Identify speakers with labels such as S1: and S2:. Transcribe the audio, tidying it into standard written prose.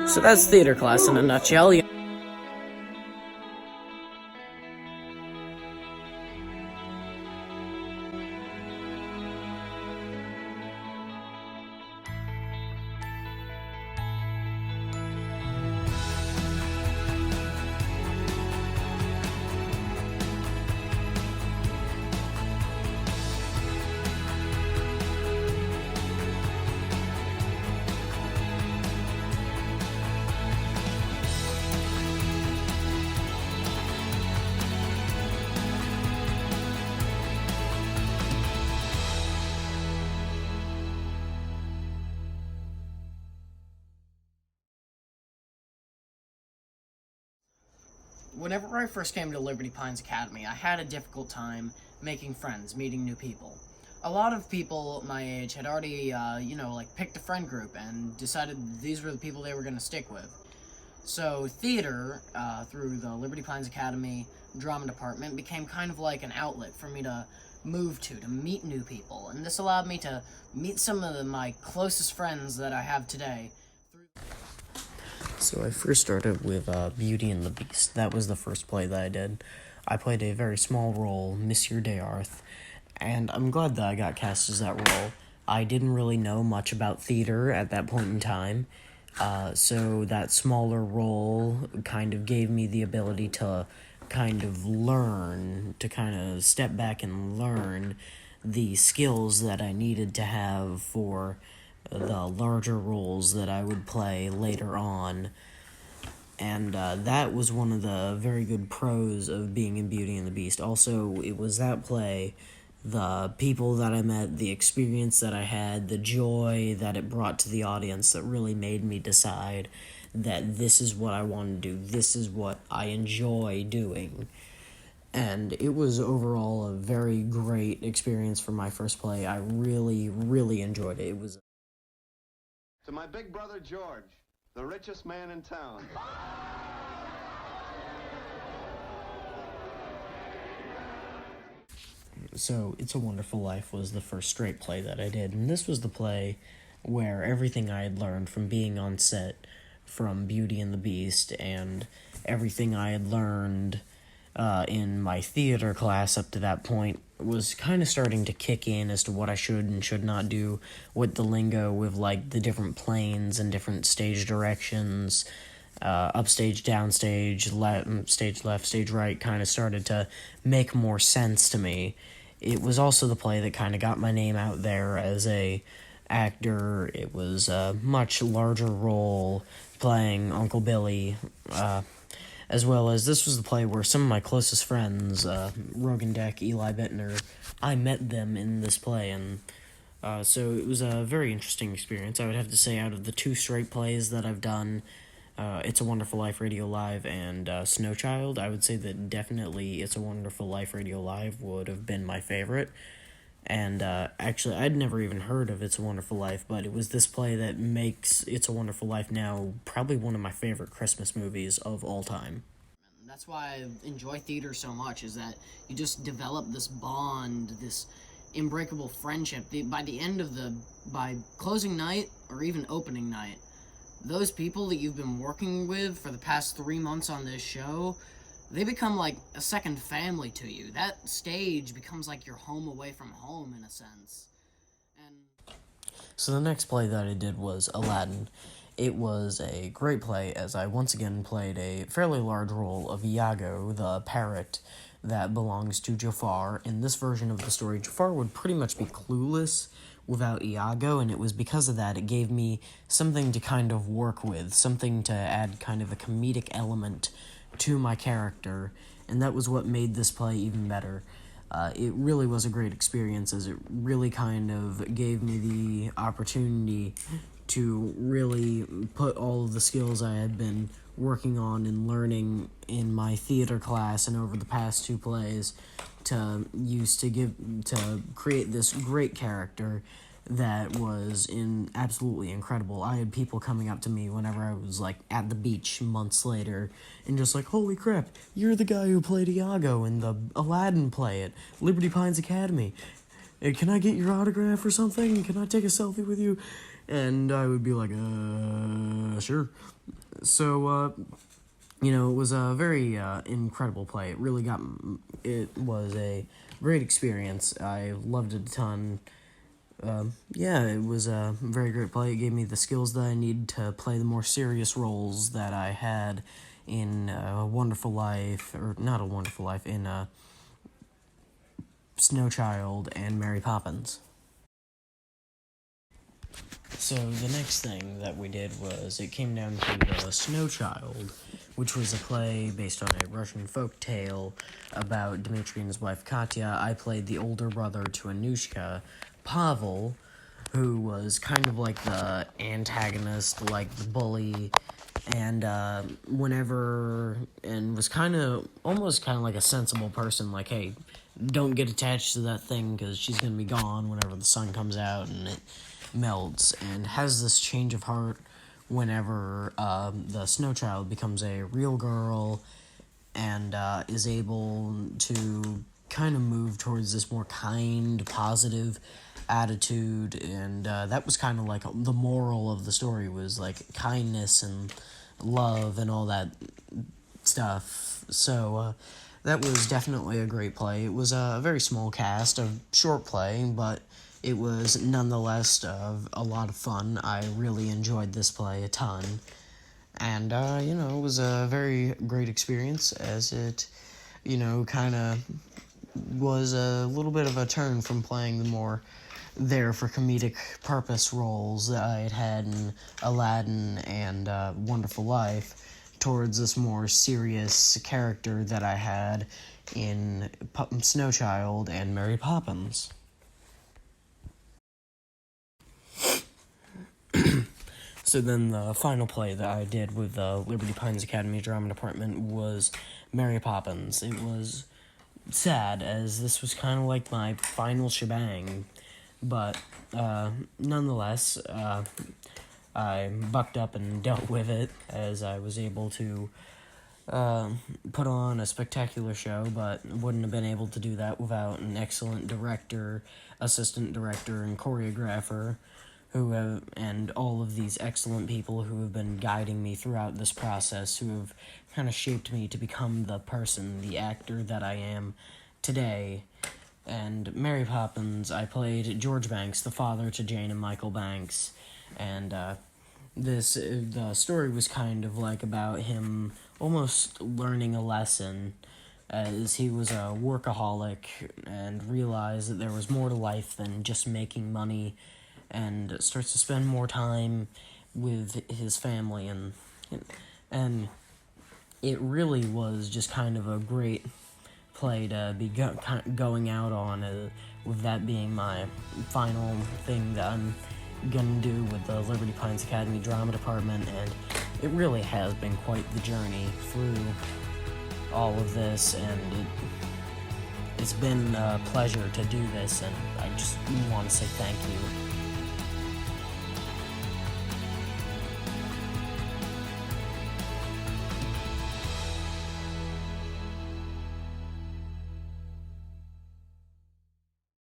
S1: So that's theater class in a nutshell. Whenever I first came to Liberty Pines Academy, I had a difficult time making friends, meeting new people. A lot of people my age had already, picked a friend group and decided these were the people they were going to stick with. So theater, through the Liberty Pines Academy drama department, became kind of like an outlet for me to move to meet new people. And this allowed me to meet some of my closest friends that I have today. So I first started with Beauty and the Beast. That was the first play that I did. I played a very small role, Monsieur Dearth, and I'm glad that I got cast as that role. I didn't really know much about theater at that point in time, so that smaller role kind of gave me the ability to kind of learn, to kind of step back and learn the skills that I needed to have for the larger roles that I would play later on. And that was one of the very good pros of being in Beauty and the Beast. Also, it was that play, the people that I met, the experience that I had, the joy that it brought to the audience that really made me decide that this is what I want to do. This is what I enjoy doing. And it was overall a very great experience for my first play. I really, really enjoyed it. It was...
S2: To my big brother George, the richest man in town.
S1: So, It's a Wonderful Life was the first straight play that I did, and this was the play where everything I had learned from being on set from Beauty and the Beast and everything I had learned in my theater class up to that point was kind of starting to kick in as to what I should and should not do with the lingo, with like the different planes and different stage directions, upstage, downstage, stage left, stage right, kind of started to make more sense to me. It was also the play that kind of got my name out there as a actor. It was a much larger role playing Uncle Billy, as well as this was the play where some of my closest friends, Rogan Deck, Eli Bittner, I met them in this play, and so it was a very interesting experience. I would have to say out of the two straight plays that I've done, It's a Wonderful Life Radio Live and Snow Child, I would say that definitely It's a Wonderful Life Radio Live would have been my favorite. And actually, I'd never even heard of It's a Wonderful Life, but it was this play that makes It's a Wonderful Life now probably one of my favorite Christmas movies of all time. That's why I enjoy theater so much, is that you just develop this bond, this unbreakable friendship. By closing night or even opening night, those people that you've been working with for the past 3 months on this show, they become like a second family to you. That stage becomes like your home away from home, in a sense. So the next play that I did was Aladdin. It was a great play, as I once again played a fairly large role of Iago, the parrot that belongs to Jafar. In this version of the story, Jafar would pretty much be clueless without Iago, and it was because of that it gave me something to kind of work with, something to add kind of a comedic element to my character, and that was what made this play even better. It really was a great experience, as it really kind of gave me the opportunity to really put all of the skills I had been working on and learning in my theater class and over the past two plays to create this great character that was absolutely incredible. I had people coming up to me whenever I was like at the beach months later and just like, holy crap, you're the guy who played Iago in the Aladdin play at Liberty Pines Academy. hey, can I get your autograph or something? Can I take a selfie with you? And I would be like, sure. So, it was a very incredible play. It was a great experience. I loved it a ton. Yeah, it was a very great play. It gave me the skills that I needed to play the more serious roles that I had in A Wonderful Life, or not A Wonderful Life, in Snow Child and Mary Poppins. So the next thing that we did was it came down to the Snow Child, which was a play based on a Russian folk tale about Dmitri and his wife Katya. I played the older brother to Anushka, Pavel, who was kind of like the antagonist, like the bully, and was almost kind of like a sensible person, like, hey, don't get attached to that thing because she's gonna be gone whenever the sun comes out and it melts, and has this change of heart whenever the Snow Child becomes a real girl and is able to kind of move towards this more kind, positive attitude, and that was kind of like the moral of the story, was like kindness and love and all that stuff. So that was definitely a great play. It was a very small cast, a short play, but it was nonetheless a lot of fun. I really enjoyed this play a ton. And, it was a very great experience, as it, kind of was a little bit of a turn from playing the more there for comedic purpose roles that I had in Aladdin and Wonderful Life towards this more serious character that I had in Snow Child and Mary Poppins. So then the final play that I did with the Liberty Pines Academy Drama Department was Mary Poppins. It was sad, as this was kind of like my final shebang, but nonetheless, I bucked up and dealt with it, as I was able to put on a spectacular show, but wouldn't have been able to do that without an excellent director, assistant director, and choreographer, and all of these excellent people who have been guiding me throughout this process, who have kind of shaped me to become the person, the actor that I am today. And Mary Poppins, I played George Banks, the father to Jane and Michael Banks, and the story was kind of like about him almost learning a lesson, as he was a workaholic and realized that there was more to life than just making money, and starts to spend more time with his family, and it really was just kind of a great play to be going out on, with that being my final thing that I'm gonna do with the Liberty Pines Academy Drama Department, and it really has been quite the journey through all of this, and it's been a pleasure to do this, and I just want to say thank you.